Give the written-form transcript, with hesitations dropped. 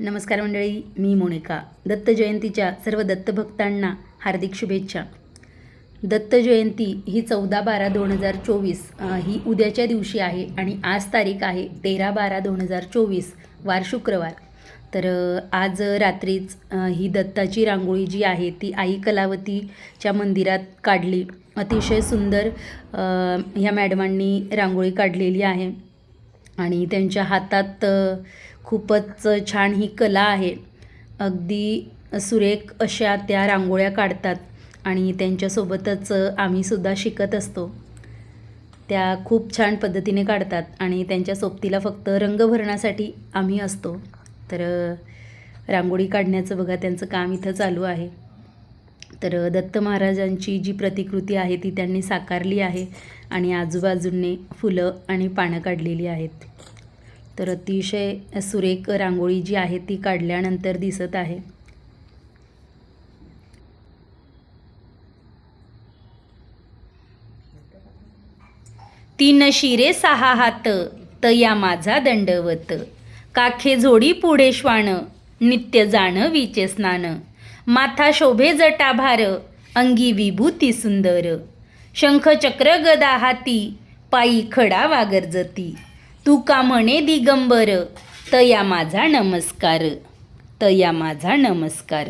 नमस्कार मंडळी, मी मोनिका. दत्त जयंतीच्या सर्व दत्तभक्तांना हार्दिक शुभेच्छा. दत्त जयंती ही 14/12/2024 ही उद्याच्या दिवशी आहे आणि आज तारीख आहे 13/12/2024 वार शुक्रवार. तर आज रात्रीच ही दत्ताची रांगोळी जी आहे ती आई कलावतीच्या मंदिरात काढली. अतिशय सुंदर ह्या मॅडमांनी रांगोळी काढलेली आहे आणि त्यांच्या हातात खूपच छान ही कला आहे. अगदी सुरेख अशा त्या रांगोळ्या काढतात आणि त्यांच्यासोबतच आम्हीसुद्धा शिकत असतो. त्या खूप छान पद्धतीने काढतात आणि त्यांच्या सोबतीला फक्त रंग भरण्यासाठी आम्ही असतो. तर रांगोळी काढण्याचं बघा त्यांचं काम इथं चालू आहे. तर दत्त महाराजांची जी प्रतिकृती आहे ती त्यांनी साकारली आहे आणि आजूबाजूने फुलं आणि पानं काढलेली आहेत. तर अतिशय सुरेख रांगोळी जी आहे ती काढल्यानंतर दिसत आहे. तीन शिरे सहा हात तया माझा दंडवत, काखे जोडी पुढे श्वान नित्य जाण विचे स्नान, माथा शोभे जटाभार अंगी विभूती सुंदर, शंख चक्र गदा हाती पायी खडा वागर्जती, तू का म्हणे दिगंबर तया माझा नमस्कार, तया माझा नमस्कार.